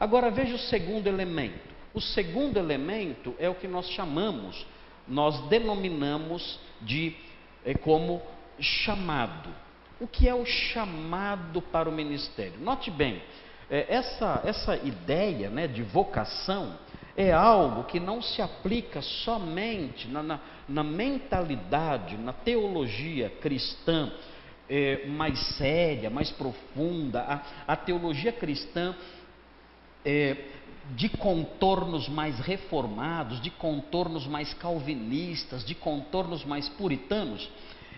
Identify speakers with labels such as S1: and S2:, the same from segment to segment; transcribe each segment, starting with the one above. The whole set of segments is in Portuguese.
S1: Agora veja o segundo elemento. O segundo elemento é o que nós denominamos como chamado. O que é o chamado para o ministério? Note bem, essa ideia, né, de vocação é algo que não se aplica somente na mentalidade, na teologia cristã mais séria, mais profunda, a teologia cristã de contornos mais reformados, de contornos mais calvinistas, de contornos mais puritanos,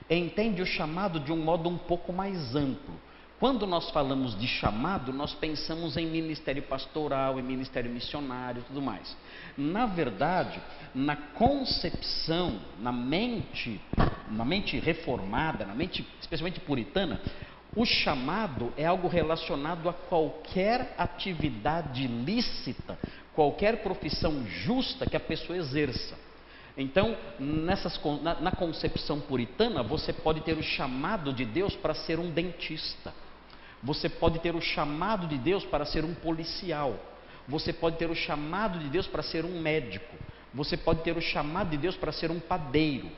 S1: entende o chamado de um modo um pouco mais amplo. Quando nós falamos de chamado, nós pensamos em ministério pastoral, em ministério missionário e tudo mais. Na verdade, na concepção, na mente reformada, na mente especialmente puritana, o chamado é algo relacionado a qualquer atividade lícita, qualquer profissão justa que a pessoa exerça. Então, na concepção puritana, você pode ter o chamado de Deus para ser um dentista. Você pode ter o chamado de Deus para ser um policial. Você pode ter o chamado de Deus para ser um médico. Você pode ter o chamado de Deus para ser um padeiro.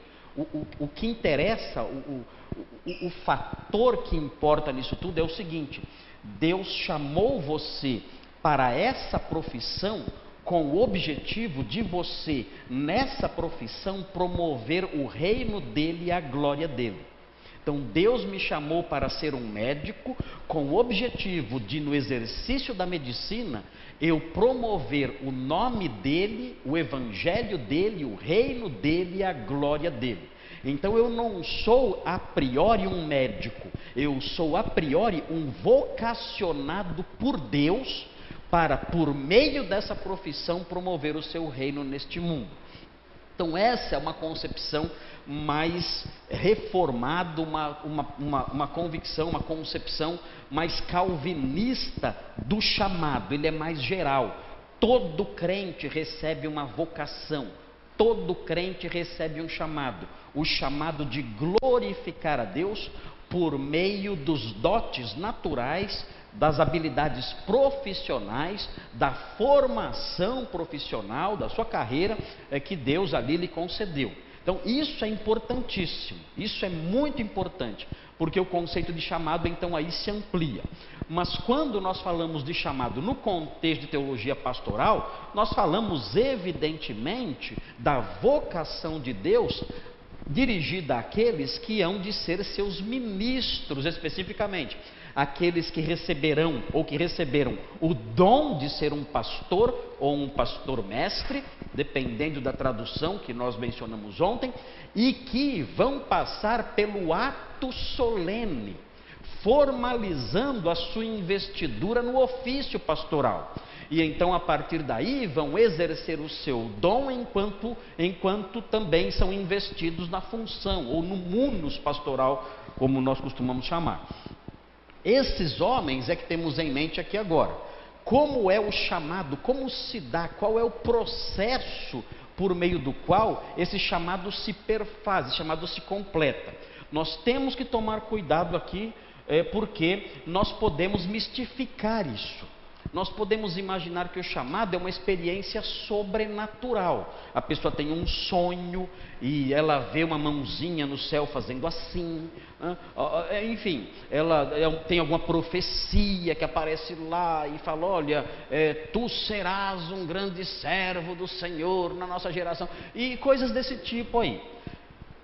S1: O que interessa, o fator que importa nisso tudo é o seguinte: Deus chamou você para essa profissão com o objetivo de você, nessa profissão, promover o reino dele e a glória dele. Então Deus me chamou para ser um médico com o objetivo de, no exercício da medicina, eu promover o nome dele, o evangelho dele, o reino dele e a glória dele. Então eu não sou a priori um médico, eu sou a priori um vocacionado por Deus para, por meio dessa profissão, promover o seu reino neste mundo. Então essa é uma concepção mais reformada, uma convicção, uma concepção mais calvinista do chamado. Ele é mais geral. Todo crente recebe uma vocação, todo crente recebe um chamado. O chamado de glorificar a Deus por meio dos dotes naturais, das habilidades profissionais, da formação profissional, da sua carreira, que Deus ali lhe concedeu. Então isso é importantíssimo, isso é muito importante, porque o conceito de chamado então aí se amplia. Mas quando nós falamos de chamado no contexto de teologia pastoral, nós falamos evidentemente da vocação de Deus dirigida àqueles que hão de ser seus ministros, especificamente aqueles que receberão ou que receberam o dom de ser um pastor ou um pastor mestre, dependendo da tradução que nós mencionamos ontem, e que vão passar pelo ato solene, formalizando a sua investidura no ofício pastoral. E então a partir daí vão exercer o seu dom enquanto também são investidos na função ou no munus pastoral, como nós costumamos chamar. Esses homens é que temos em mente aqui agora. Como é o chamado, como se dá, qual é o processo por meio do qual esse chamado se perfaz, esse chamado se completa. Nós temos que tomar cuidado aqui, porque nós podemos mistificar isso. Nós podemos imaginar que o chamado é uma experiência sobrenatural. A pessoa tem um sonho e ela vê uma mãozinha no céu fazendo assim, enfim, ela tem alguma profecia que aparece lá e fala: olha, tu serás um grande servo do Senhor na nossa geração, e coisas desse tipo aí.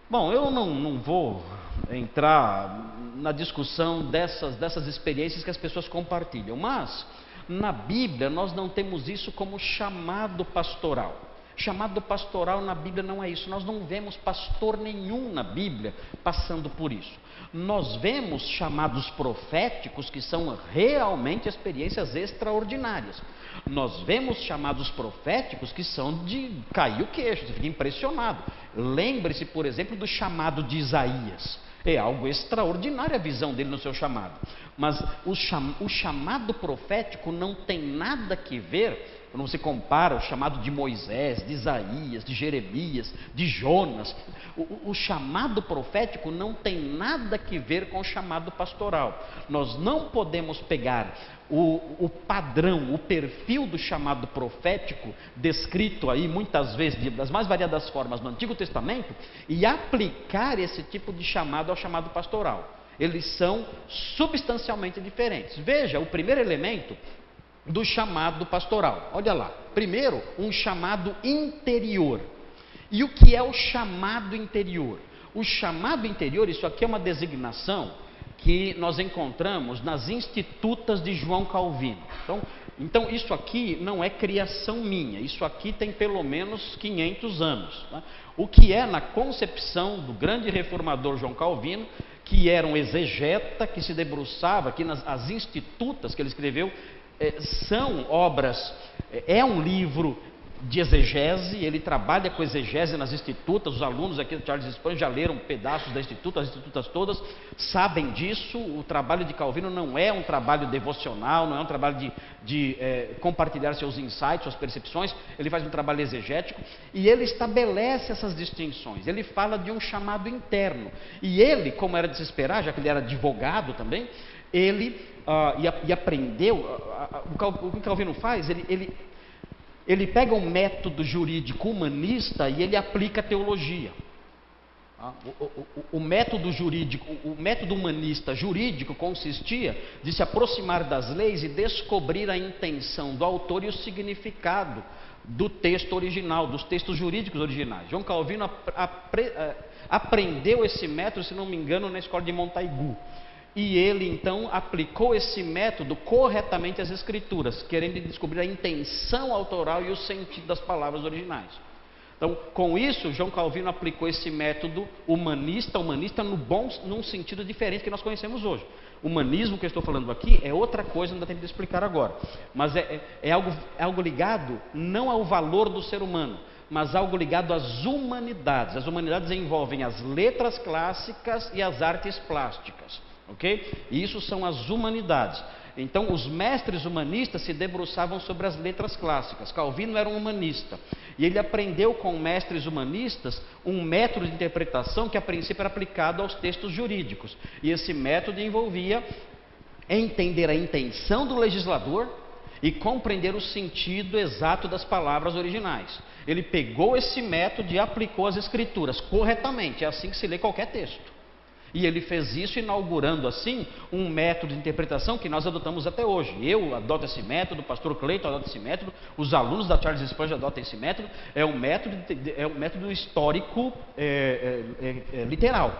S1: Bom, eu não vou entrar na discussão dessas experiências que as pessoas compartilham, mas na Bíblia nós não temos isso como chamado pastoral. Chamado pastoral na Bíblia não é isso. Nós não vemos pastor nenhum na Bíblia passando por isso. Nós vemos chamados proféticos que são realmente experiências extraordinárias. Nós vemos chamados proféticos que são de cair o queixo, você fica impressionado. Lembre-se, por exemplo, do chamado de Isaías. É algo extraordinário a visão dele no seu chamado. Mas o chamado profético não tem nada que ver quando você compara o chamado de Moisés, de Isaías, de Jeremias, de Jonas, o chamado profético não tem nada que ver com o chamado pastoral. Nós não podemos pegar o padrão, o perfil do chamado profético, descrito aí muitas vezes das mais variadas formas no Antigo Testamento, e aplicar esse tipo de chamado ao chamado pastoral. Eles são substancialmente diferentes. Veja o primeiro elemento do chamado pastoral. Olha lá. Primeiro, um chamado interior. E o que é o chamado interior? O chamado interior, isso aqui é uma designação que nós encontramos nas Institutas de João Calvino. Então isso aqui não é criação minha, isso aqui tem pelo menos 500 anos. Tá? O que é na concepção do grande reformador João Calvino, que era um exegeta, que se debruçava aqui as Institutas que ele escreveu, são obras, é um livro de exegese, ele trabalha com exegese nas Institutas. Os alunos aqui do Charles Spurgeon já leram pedaços da Instituta, as Institutas todas sabem disso. O trabalho de Calvino não é um trabalho devocional, não é um trabalho de compartilhar seus insights, suas percepções. Ele faz um trabalho exegético e ele estabelece essas distinções. Ele fala de um chamado interno, e ele, como era de se esperar, já que ele era advogado também, ele aprendeu, o que Calvino faz, ele pega um método jurídico humanista e ele aplica a teologia. O método jurídico, o método humanista jurídico consistia de se aproximar das leis e descobrir a intenção do autor e o significado do texto original, dos textos jurídicos originais. João Calvino aprendeu esse método, se não me engano, na escola de Montaigu. E ele então aplicou esse método corretamente às Escrituras, querendo descobrir a intenção autoral e o sentido das palavras originais. Então, com isso, João Calvino aplicou esse método humanista num sentido diferente que nós conhecemos hoje. O humanismo que eu estou falando aqui é outra coisa, não dá tempo de explicar agora. Mas é algo ligado não ao valor do ser humano, mas algo ligado às humanidades. As humanidades envolvem as letras clássicas e as artes plásticas. Ok? E isso são as humanidades. Então os mestres humanistas se debruçavam sobre as letras clássicas. Calvino era um humanista e ele aprendeu com mestres humanistas um método de interpretação que a princípio era aplicado aos textos jurídicos, e esse método envolvia entender a intenção do legislador e compreender o sentido exato das palavras originais. Ele pegou esse método e aplicou às Escrituras corretamente. É assim que se lê qualquer texto. E ele fez isso inaugurando assim um método de interpretação que nós adotamos até hoje. Eu adoto esse método, o pastor Cleiton adota esse método, os alunos da Charles Spurgeon adotam esse método. É um método histórico literal.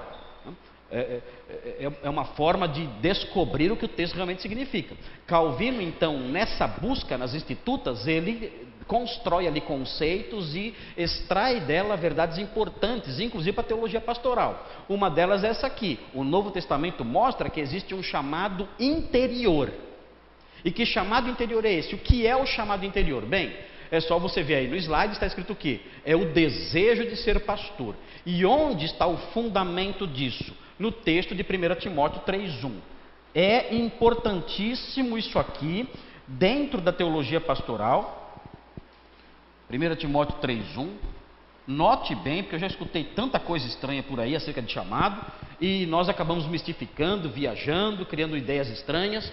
S1: É uma forma de descobrir o que o texto realmente significa. Calvino, então, nessa busca nas Institutas, ele constrói ali conceitos e extrai dela verdades importantes, inclusive para a teologia pastoral. Uma delas é essa aqui: o Novo Testamento mostra que existe um chamado interior. E que chamado interior é esse? O que é o chamado interior? Bem, é só você ver aí no slide, está escrito o quê? É o desejo de ser pastor. E onde está o fundamento disso? No texto de 1 Timóteo 3,1. É importantíssimo isso aqui, dentro da teologia pastoral. 1 Timóteo 3,1. Note bem, porque eu já escutei tanta coisa estranha por aí acerca de chamado, e nós acabamos mistificando, viajando, criando ideias estranhas.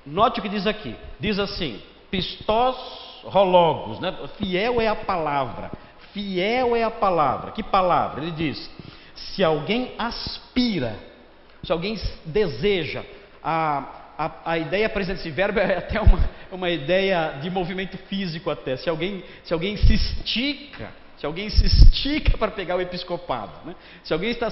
S1: Note o que diz aqui. Diz assim: Pistos rologos, né? Fiel é a palavra. Fiel é a palavra. Que palavra? Ele diz: se alguém aspira, se alguém deseja, a ideia presente desse verbo é até uma ideia de movimento físico até. Se alguém se estica para pegar o episcopado, né? Se alguém está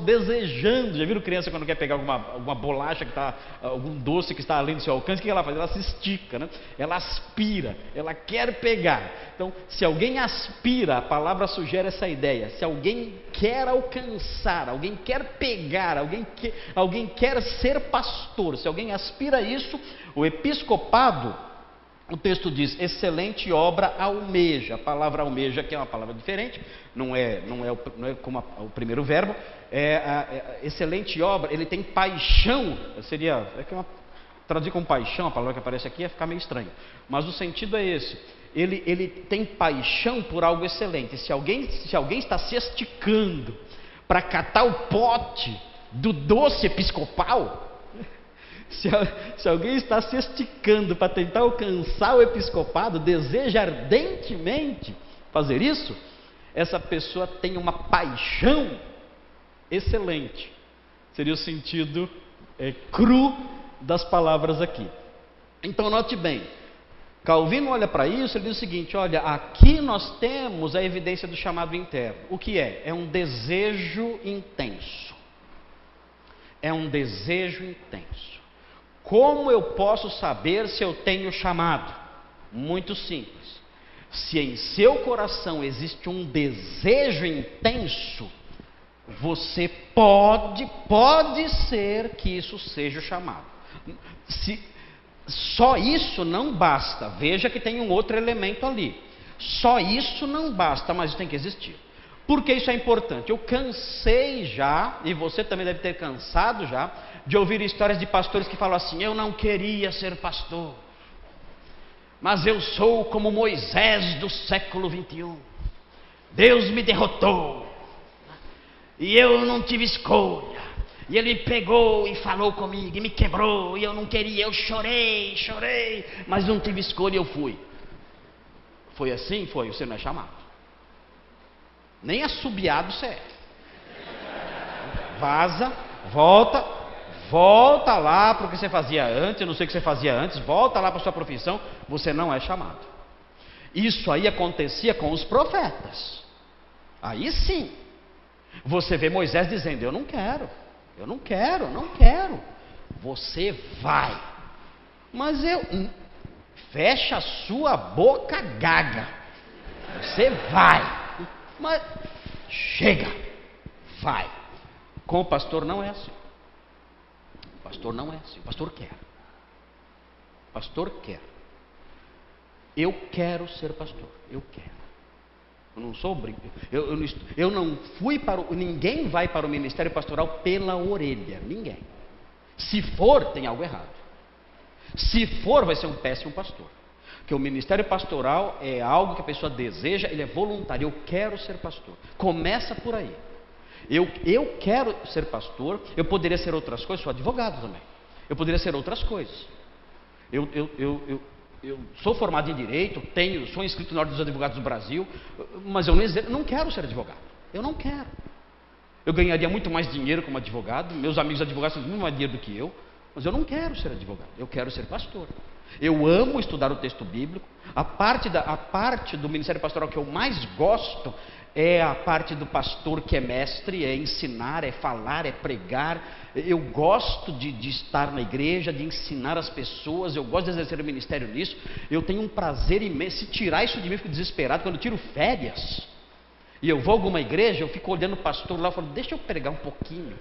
S1: desejando, já viram criança quando quer pegar alguma bolacha que está, algum doce que está além do seu alcance, o que ela faz? Ela se estica, né? Ela aspira, ela quer pegar. Então, se alguém aspira, a palavra sugere essa ideia. Se alguém quer alcançar, alguém quer pegar, alguém quer ser pastor, se alguém aspira a isso, o episcopado, o texto diz, excelente obra almeja. A palavra almeja, que é uma palavra diferente, não é como o primeiro verbo, excelente obra, ele tem paixão, traduzir com paixão, a palavra que aparece aqui, ia ficar meio estranho. Mas o sentido é esse. Ele tem paixão por algo excelente. Se alguém está se esticando para catar o pote do doce episcopal, se alguém está se esticando para tentar alcançar o episcopado, deseja ardentemente fazer isso, essa pessoa tem uma paixão excelente. Seria o sentido cru das palavras aqui. Então note bem, Calvino olha para isso, ele diz o seguinte: olha, aqui nós temos a evidência do chamado interno. O que é? É um desejo intenso. É um desejo intenso. Como eu posso saber se eu tenho chamado? Muito simples. Se em seu coração existe um desejo intenso, você pode ser que isso seja o chamado. Só isso não basta. Veja que tem um outro elemento ali. Só isso não basta, mas isso tem que existir. Por que isso é importante? Eu cansei já, e você também deve ter cansado já, de ouvir histórias de pastores que falam assim: eu não queria ser pastor, mas eu sou como Moisés do século 21. Deus me derrotou e eu não tive escolha, e Ele me pegou e falou comigo e me quebrou, e eu não queria, eu chorei, mas não tive escolha e eu fui. Foi assim? Foi. Você não é chamado. Nem assobiado você é. Vaza, volta lá para o que você fazia antes. Eu não sei o que você fazia antes. Volta lá para a sua profissão. Você não é chamado. Isso aí acontecia com os profetas. Aí sim. Você vê Moisés dizendo: eu não quero. Você vai. Mas fecha a sua boca gaga. Você vai. Mas chega. Vai. Com o pastor não é assim. O pastor não é assim. O pastor quer. Eu quero ser pastor. Eu quero. Eu não sou brinco. Eu não fui para ninguém vai para o ministério pastoral pela orelha. Ninguém. Se for, tem algo errado. Se for, vai ser um péssimo pastor. Porque o ministério pastoral é algo que a pessoa deseja, ele é voluntário. Eu quero ser pastor. Começa por aí. Eu quero ser pastor. Eu poderia ser outras coisas. Sou advogado também. Eu poderia ser outras coisas. Eu sou formado em direito, sou inscrito na Ordem dos Advogados do Brasil, mas eu não quero ser advogado. Eu não quero. Eu ganharia muito mais dinheiro como advogado. Meus amigos advogados têm muito mais dinheiro do que eu, mas eu não quero ser advogado. Eu quero ser pastor. Eu amo estudar o texto bíblico. A parte do ministério pastoral que eu mais gosto é a parte do pastor que é mestre, é ensinar, é falar, é pregar. Eu gosto de estar na igreja, de ensinar as pessoas. Eu gosto de exercer o ministério nisso. Eu tenho um prazer imenso. Se tirar isso de mim, eu fico desesperado. Quando eu tiro férias e eu vou a alguma igreja, eu fico olhando o pastor lá e falo: deixa eu pregar um pouquinho.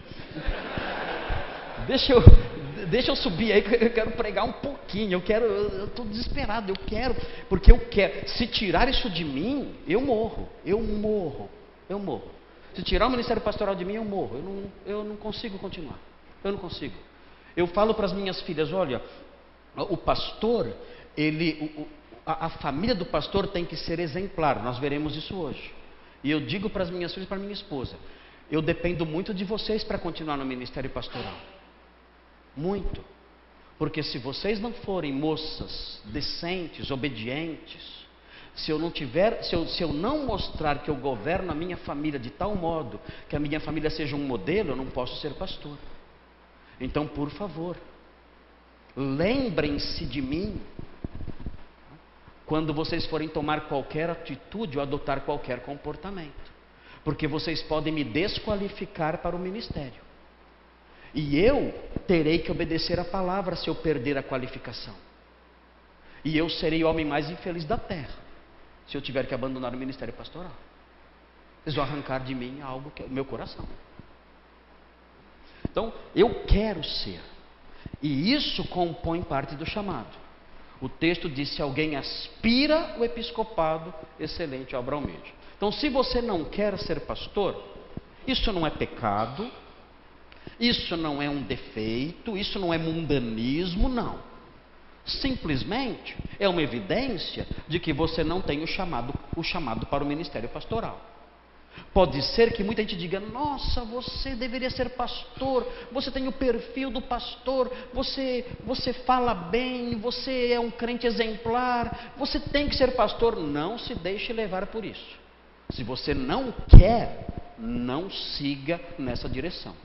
S1: Deixa eu subir aí, que eu quero pregar um pouquinho. Eu estou desesperado, porque eu quero. Se tirar isso de mim, eu morro. Se tirar o ministério pastoral de mim, eu morro. Eu não consigo continuar. Eu não consigo. Eu falo para as minhas filhas: olha, o pastor, a família do pastor tem que ser exemplar. Nós veremos isso hoje. E eu digo para as minhas filhas e para a minha esposa: eu dependo muito de vocês para continuar no ministério pastoral. Muito. Porque se vocês não forem moças decentes, obedientes, se eu não mostrar que eu governo a minha família de tal modo que a minha família seja um modelo, eu não posso ser pastor. Então, por favor, lembrem-se de mim quando vocês forem tomar qualquer atitude ou adotar qualquer comportamento, porque vocês podem me desqualificar para o ministério. E eu terei que obedecer a palavra se eu perder a qualificação. E eu serei o homem mais infeliz da terra se eu tiver que abandonar o ministério pastoral. Eles vão arrancar de mim algo que é o meu coração. Então, eu quero ser. E isso compõe parte do chamado. O texto diz: se alguém aspira o episcopado, excelente obra almeja. Então, se você não quer ser pastor, isso não é pecado.
S2: Isso não é um defeito, isso não é mundanismo, não. Simplesmente é uma evidência de que você não tem o chamado para o ministério pastoral. Pode ser que muita gente diga: nossa, você deveria ser pastor, você tem o perfil do pastor, você fala bem, você é um crente exemplar, você tem que ser pastor. Não se deixe levar por isso. Se você não quer, não siga nessa direção.